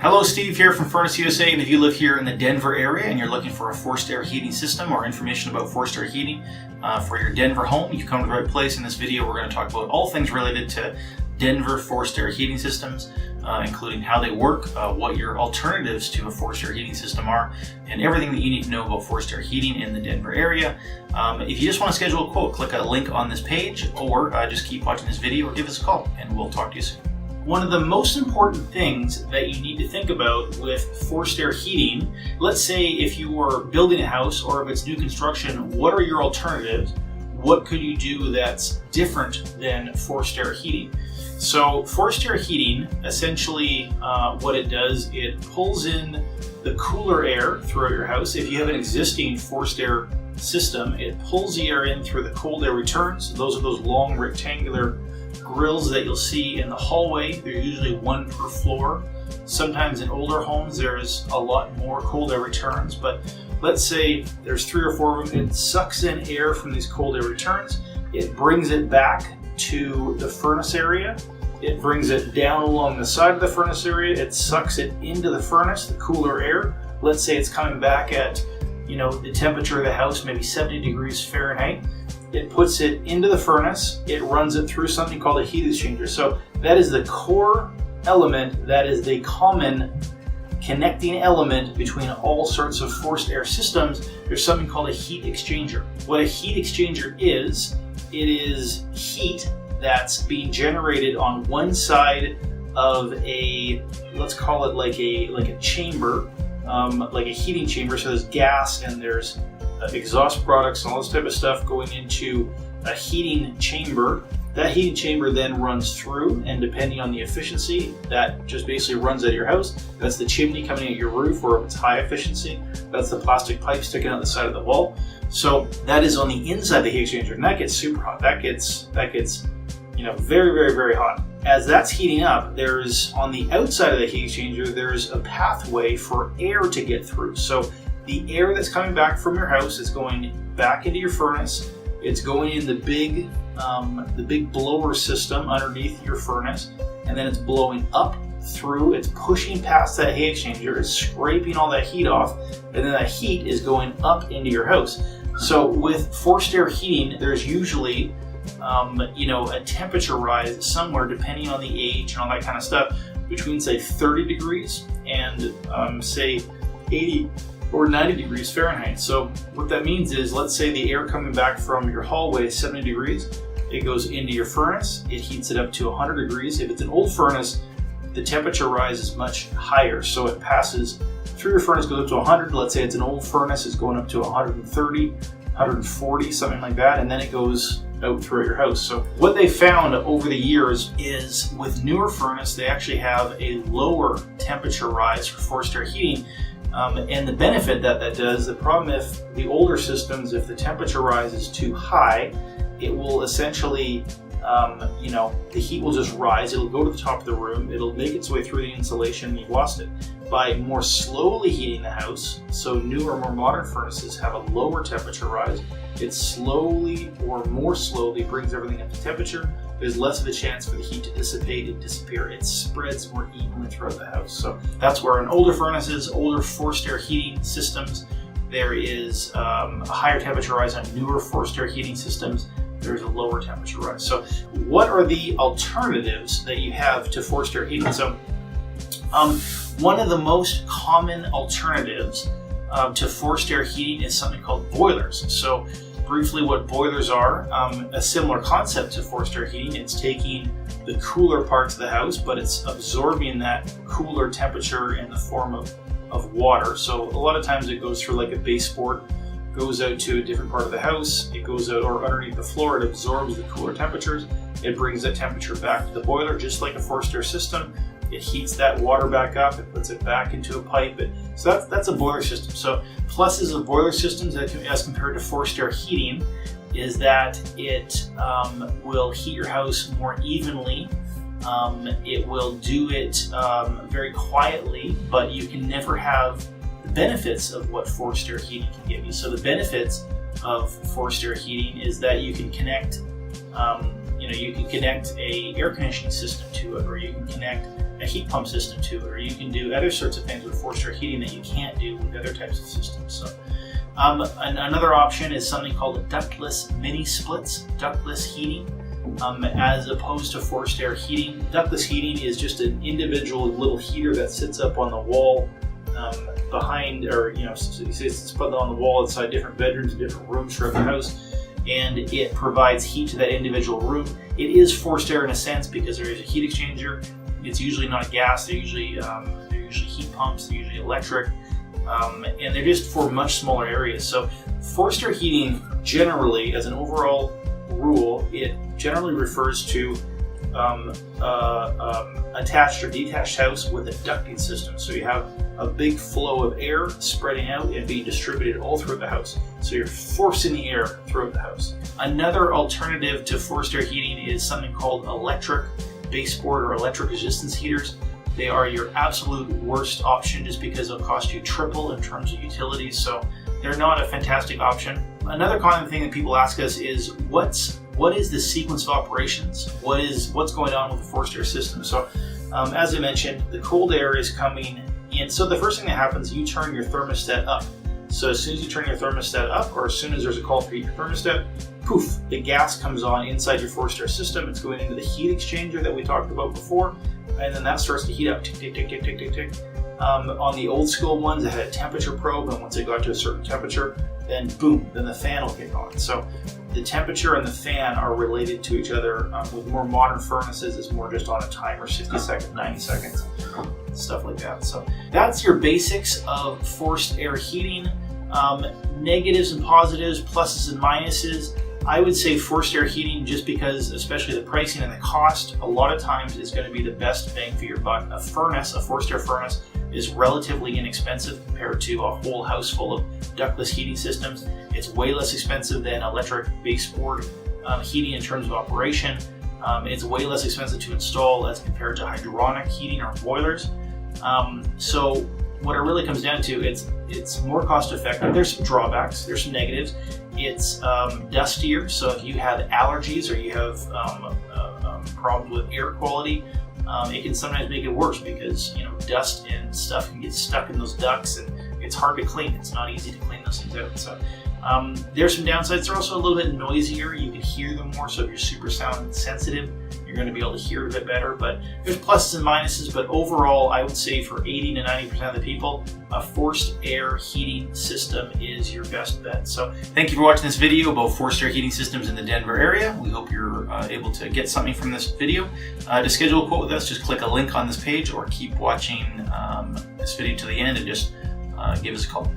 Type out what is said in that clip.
Hello, Steve here from FurnaceUSA, and if you live here in the Denver area and you're looking for a forced air heating system or information about forced air heating for your Denver home, you've come to the right place. In this video, we're going to talk about all things related to Denver forced air heating systems, including how they work, what your alternatives to a forced air heating system are, and everything that you need to know about forced air heating in the Denver area. If you just want to schedule a quote, click a link on this page, or just keep watching this video or give us a call, and we'll talk to you soon. One of the most important things that you need to think about with forced air heating, let's say if you were building a house or if it's new construction, what are your alternatives? What could you do that's different than forced air heating? So forced air heating, essentially what it does, it pulls in the cooler air throughout your house. If you have an existing forced air system, it pulls the air in through the cold air returns. Those are those long rectangular grills that you'll see in the hallway. They're usually one per floor. Sometimes in older homes there's a lot more cold air returns, but let's say there's 3 or 4 of them. It sucks in air from these cold air returns. It brings it back to the furnace area. It brings it down along the side of the furnace area. It sucks it into the furnace, the cooler air. Let's say it's coming back at, the temperature of the house, maybe 70 degrees Fahrenheit. It puts it into the furnace. It runs it through something called a heat exchanger. So that is the core element. That is the common connecting element between all sorts of forced air systems. There's something called a heat exchanger. What a heat exchanger is, it is heat that's being generated on one side of a, let's call it like a chamber, like a heating chamber. So there's gas and there's exhaust products and all this type of stuff going into a heating chamber. That heating chamber then runs through, and depending on the efficiency, that just basically runs out of your house. That's the chimney coming out your roof, or if it's high efficiency, that's the plastic pipe sticking out the side of the wall. So that is on the inside of the heat exchanger, and that gets super hot. That gets very, very, very hot. As that's heating up, there's on the outside of the heat exchanger, there's a pathway for air to get through. So the air that's coming back from your house is going back into your furnace. It's going in the big blower system underneath your furnace, and then it's blowing up through. It's pushing past that heat exchanger. It's scraping all that heat off, and then that heat is going up into your house. So with forced air heating, there's usually a temperature rise somewhere, depending on the age and all that kind of stuff, between say 30 degrees and say 80 or 90 degrees Fahrenheit. So what that means is, let's say the air coming back from your hallway is 70 degrees. It goes into your furnace. It heats it up to 100 degrees. If it's an old furnace, the temperature rise is much higher. So it passes through your furnace, goes up to 100. Let's say it's an old furnace, it's going up to 130, 140, something like that. And then it goes out throughout your house. So what they found over the years is with newer furnace, they actually have a lower temperature rise for forced air heating. And the benefit that does, the problem if the older systems, if the temperature rise is too high, it will essentially, the heat will just rise. It'll go to the top of the room. It'll make its way through the insulation, and you've lost it. By more slowly heating the house, so newer, more modern furnaces have a lower temperature rise. It slowly or more slowly brings everything up to temperature. There's less of a chance for the heat to dissipate and disappear. It spreads more evenly throughout the house. So that's where in older furnaces, older forced air heating systems, there is a higher temperature rise. On newer forced air heating systems, there's a lower temperature rise. So what are the alternatives that you have to forced air heating? So one of the most common alternatives to forced air heating is something called boilers. So briefly, what boilers are, a similar concept to forced air heating. It's taking the cooler parts of the house, but it's absorbing that cooler temperature in the form of water. So a lot of times it goes through like a baseboard, goes out to a different part of the house, it goes out or underneath the floor, it absorbs the cooler temperatures, it brings that temperature back to the boiler, just like a forced air system. It heats that water back up, it puts it back into a pipe. So that's a boiler system. So pluses of boiler systems as compared to forced air heating is that it will heat your house more evenly. It will do it very quietly, but you can never have the benefits of what forced air heating can give you. So the benefits of forced air heating is that you can connect you can connect a air conditioning system to it, or you can connect a heat pump system to it, or you can do other sorts of things with forced air heating that you can't do with other types of systems. So another option is something called ductless mini splits, ductless heating, as opposed to forced air heating. Ductless heating is just an individual little heater that sits up on the wall behind, or it's put on the wall inside different bedrooms and different rooms throughout the house, and it provides heat to that individual room. It is forced air in a sense because there is a heat exchanger. It's usually not gas. They're usually heat pumps. They're usually electric, and they're just for much smaller areas. So forced air heating, generally, as an overall rule, it generally refers to attached or detached house with a ducting system. So you have a big flow of air spreading out and being distributed all throughout the house. So you're forcing the air throughout the house. Another alternative to forced air heating is something called electric baseboard or electric resistance heaters. They are your absolute worst option just because they'll cost you triple in terms of utilities. So they're not a fantastic option. Another common thing that people ask us is what is the sequence of operations? What's going on with the forced air system? So as I mentioned, the cold air is coming in. So the first thing that happens, you turn your thermostat up. So as soon as you turn your thermostat up, or as soon as there's a call to heat your thermostat, poof, the gas comes on inside your forced air system. It's going into the heat exchanger that we talked about before, and then that starts to heat up, tick, tick, tick, tick, tick, tick, tick. On the old school ones, it had a temperature probe, and once it got to a certain temperature, then boom, then the fan will kick on. So the temperature and the fan are related to each other. With more modern furnaces, it's more just on a timer, 60 seconds, 90 seconds, stuff like that. So that's your basics of forced air heating. Negatives and positives, pluses and minuses. I would say forced air heating, just because, especially the pricing and the cost, a lot of times is going to be the best bang for your buck. A forced air furnace, is relatively inexpensive compared to a whole house full of ductless heating systems. It's way less expensive than electric baseboard heating in terms of operation. It's way less expensive to install as compared to hydronic heating or boilers. So what it really comes down to, it's more cost effective. There's some drawbacks, there's some negatives. It's dustier, so if you have allergies or you have problems with air quality, it can sometimes make it worse because dust and stuff can get stuck in those ducts and it's hard to clean. It's not easy to clean those things out. So there's some downsides. They're also a little bit noisier. You can hear them more, so if you're super sound sensitive, you're going to be able to hear it a bit better. But there's pluses and minuses, but overall I would say for 80 to 90% of the people, a forced air heating system is your best bet. So thank you for watching this video about forced air heating systems in the Denver area. We hope you're able to get something from this video. To schedule a quote with us, just click a link on this page or keep watching this video to the end and just give us a call.